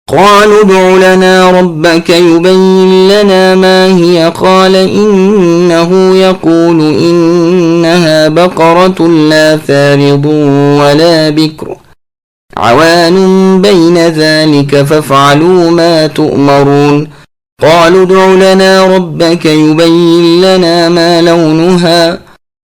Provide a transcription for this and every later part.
قالوا ادع لنا ربك يبين لنا ما هي قال إنه يقول إنها بقرة لا فارض ولا بكر عوان بين ذلك فافعلوا ما تؤمرون قالوا ادع لنا ربك يبين لنا ما لونها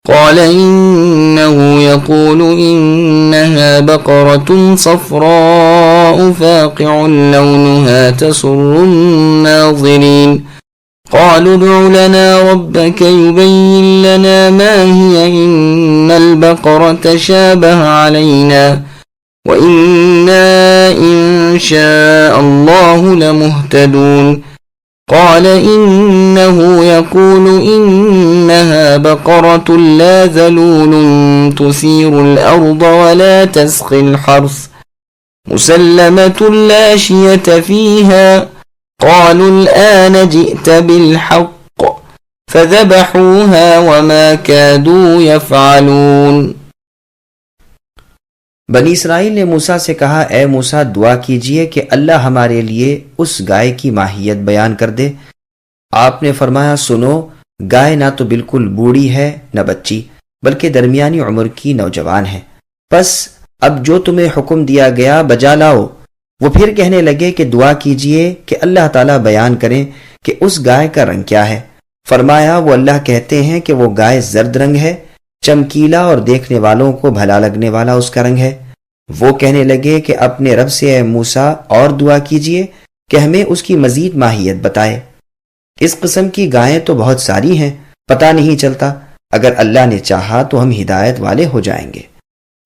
قال إنه يقول إنها بقرة صفراء فاقع لونها تسر الناظرين قالوا ادع لنا ربك يبين لنا ما هي إن البقرة شابه علينا وإنا إن شاء الله لمهتدون قال إنه يقول إنها بقرة لا ذلول تثير الأرض ولا تسقي الحرث مسلمة لا شية فيها قالوا الآن جئت بالحق فذبحوها وما كادوا يفعلون. بنی اسرائیل نے موسیٰ سے کہا اے موسیٰ دعا کیجئے کہ اللہ ہمارے لیے اس گائے کی ماہیت بیان کر دے. آپ نے فرمایا سنو گائے نہ تو بالکل بوڑھی ہے نہ بچی بلکہ درمیانی عمر کی نوجوان ہے. پس اب جو تمہیں حکم دیا گیا بجا لاؤ. وہ پھر کہنے لگے کہ دعا کیجئے کہ اللہ تعالیٰ بیان کریں کہ اس گائے کا رنگ کیا ہے. فرمایا وہ اللہ کہتے ہیں کہ وہ گائے زرد رنگ ہے چمکیلا اور دیکھنے والوں کو بھلا لگنے والا اس کا رنگ ہے. وہ کہنے لگے کہ اپنے رب سے اے موسیٰ اور دعا کیجئے کہ ہمیں اس کی مزید ماہیت بتائے. اس قسم کی گائیں تو بہت ساری ہیں پتہ نہیں چلتا. اگر اللہ نے چاہا تو ہم ہدایت والے ہو جائیں گے.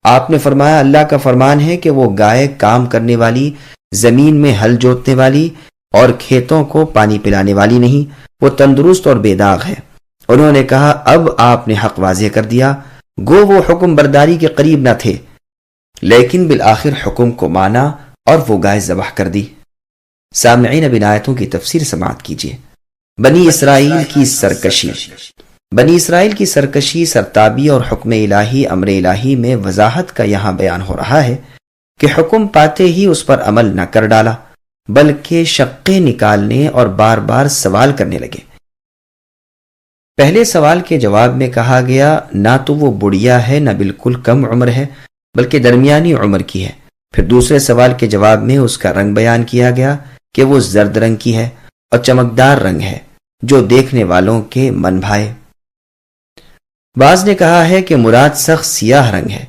آپ نے فرمایا اللہ کا فرمان ہے کہ وہ گائے کام کرنے والی زمین میں ہل جوتنے والی اور کھیتوں کو پانی پلانے والی نہیں وہ تندرست اور بے داغ ہے. انہوں نے کہا اب آپ نے حق واضح کر دیا. گو وہ حکم برداری کے قریب نہ تھے لیکن بالآخر حکم کو مانا اور وہ گائے ذبح کر دی. سامعین اب ان آیتوں کی تفسیر سماعت کیجیے. بنی اسرائیل کی سرکشی. بنی اسرائیل کی سرکشی سرتابی اور حکم الہی امر الہی میں وضاحت کا یہاں بیان ہو رہا ہے کہ حکم پاتے ہی اس پر عمل نہ کر ڈالا بلکہ شقیں نکالنے اور بار بار سوال کرنے لگے. پہلے سوال کے جواب میں کہا گیا نہ تو وہ بڑھیا ہے نہ بالکل کم عمر ہے بلکہ درمیانی عمر کی ہے. پھر دوسرے سوال کے جواب میں اس کا رنگ بیان کیا گیا کہ وہ زرد رنگ کی ہے اور چمکدار رنگ ہے جو دیکھنے والوں کے من بھائے. بعض نے کہا ہے کہ مراد سخت سیاہ رنگ ہے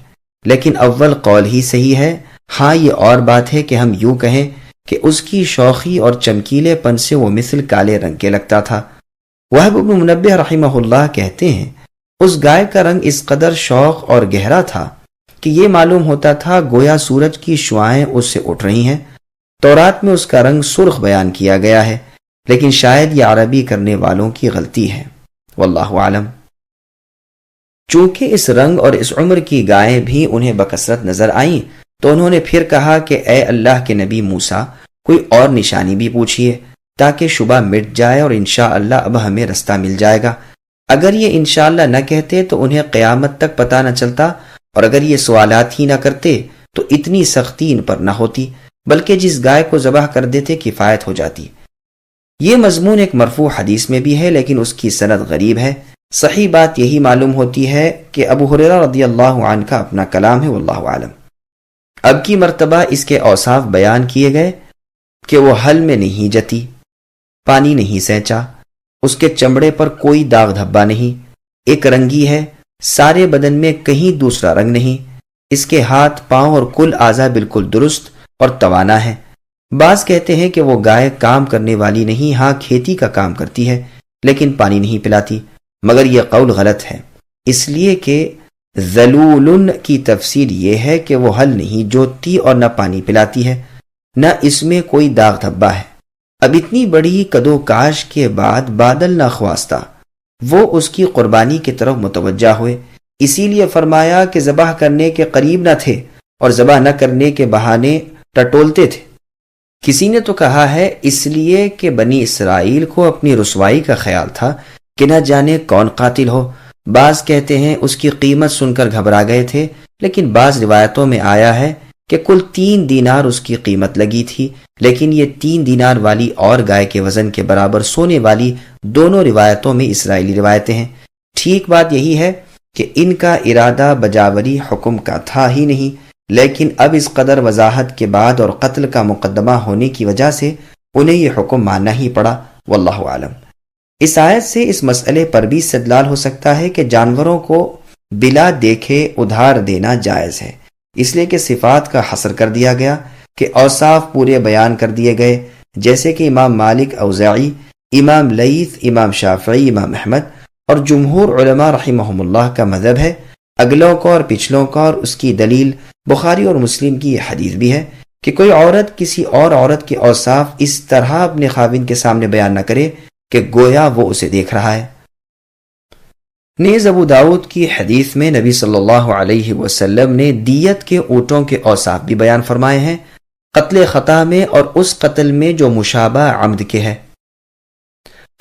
لیکن اول قول ہی صحیح ہے. ہاں یہ اور بات ہے کہ ہم یوں کہیں کہ اس کی شوخی اور چمکیلے پن سے وہ مثل کالے رنگ کے لگتا تھا. وہب بن منبہ رحمہ اللہ کہتے ہیں اس گائے کا رنگ اس قدر شوخ اور گہرا تھا کہ یہ معلوم ہوتا تھا گویا سورج کی شعاعیں اس سے اٹھ رہی ہیں. تورات میں اس کا رنگ سرخ بیان کیا گیا ہے لیکن شاید یہ عربی کرنے والوں کی غلطی ہے واللہ عالم. چونکہ اس رنگ اور اس عمر کی گائیں بھی انہیں بکثرت نظر آئیں تو انہوں نے پھر کہا کہ اے اللہ کے نبی موسیٰ کوئی اور نشانی بھی پوچھیے تاکہ شبہ مٹ جائے اور انشاءاللہ اب ہمیں رستہ مل جائے گا. اگر یہ انشاءاللہ نہ کہتے تو انہیں قیامت تک پتہ نہ چلتا اور اگر یہ سوالات ہی نہ کرتے تو اتنی سختی ان پر نہ ہوتی بلکہ جس گائے کو ذبح کر دیتے کفایت ہو جاتی. یہ مضمون ایک مرفوع حدیث میں بھی ہے لیکن اس کی سند غریب ہے. صحیح بات یہی معلوم ہوتی ہے کہ ابو ہریرہ رضی اللہ عنہ کا اپنا کلام ہے واللہ عالم. اب کی مرتبہ اس کے اوصاف بیان کیے گئے کہ وہ حل میں نہیں جتی پانی نہیں سینچا اس کے چمڑے پر کوئی داغ دھبا نہیں ایک رنگی ہے سارے بدن میں کہیں دوسرا رنگ نہیں اس کے ہاتھ پاؤں اور کل اعضاء بالکل درست اور توانا ہے. بعض کہتے ہیں کہ وہ گائے کام کرنے والی نہیں ہاں کھیتی کا کام کرتی ہے لیکن پانی نہیں پلاتی مگر یہ قول غلط ہے اس لیے کہ ذلول کی تفسیر یہ ہے کہ وہ ہل نہیں جوتتی اور نہ پانی پلاتی ہے نہ اس میں کوئی داغ دھبا ہے. اب اتنی بڑی کدو کاش کے بعد بادل نہ خواستہ وہ اس کی قربانی کی طرف متوجہ ہوئے اسی لیے فرمایا کہ ذبح کرنے کے قریب نہ تھے اور ذبح نہ کرنے کے بہانے ٹٹولتے تھے. کسی نے تو کہا ہے اس لیے کہ بنی اسرائیل کو اپنی رسوائی کا خیال تھا کہ نہ جانے کون قاتل ہو. بعض کہتے ہیں اس کی قیمت سن کر گھبرا گئے تھے لیکن بعض روایتوں میں آیا ہے کہ کل 3 دینار اس کی قیمت لگی تھی لیکن یہ 3 دینار والی اور گائے کے وزن کے برابر سونے والی دونوں روایتوں میں اسرائیلی روایتیں ہیں۔ ٹھیک بات یہی ہے کہ ان کا ارادہ بجاوری حکم کا تھا ہی نہیں، لیکن اب اس قدر وضاحت کے بعد اور قتل کا مقدمہ ہونے کی وجہ سے انہیں یہ حکم ماننا ہی پڑا، واللہ عالم۔ اس آیت سے اس مسئلے پر بھی استدلال ہو سکتا ہے کہ جانوروں کو بلا دیکھے ادھار دینا جائز ہے، اس لیے کہ صفات کا حصر کر دیا گیا کہ اوصاف پورے بیان کر دیے گئے، جیسے کہ امام مالک، اوزاعی، امام لیث، امام شافعی، امام احمد اور جمہور علماء رحمہم اللہ کا مذہب ہے۔ اگلوں کو اور پچھلوں کا، اور اس کی دلیل بخاری اور مسلم کی یہ حدیث بھی ہے کہ کوئی عورت کسی اور عورت کے اوصاف اس طرح اپنے خاوند کے سامنے بیان نہ کرے کہ گویا وہ اسے دیکھ رہا ہے۔ نیز ابو داؤد کی حدیث میں نبی صلی اللہ علیہ وسلم نے دیت کے اونٹوں کے اوصاف بھی بیان فرمائے ہیں، قتل خطا میں اور اس قتل میں جو مشابہ عمد کے ہے۔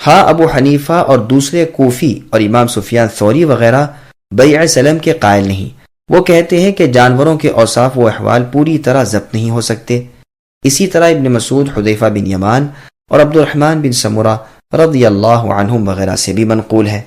ہاں ابو حنیفہ اور دوسرے کوفی اور امام سفیان ثوری وغیرہ بیع سلم کے قائل نہیں، وہ کہتے ہیں کہ جانوروں کے اوصاف و احوال پوری طرح ضبط نہیں ہو سکتے۔ اسی طرح ابن مسعود، حذیفہ بن یمان اور عبد الرحمن بن سمرہ رضی اللہ عنہم وغیرہ سے بھی منقول ہے۔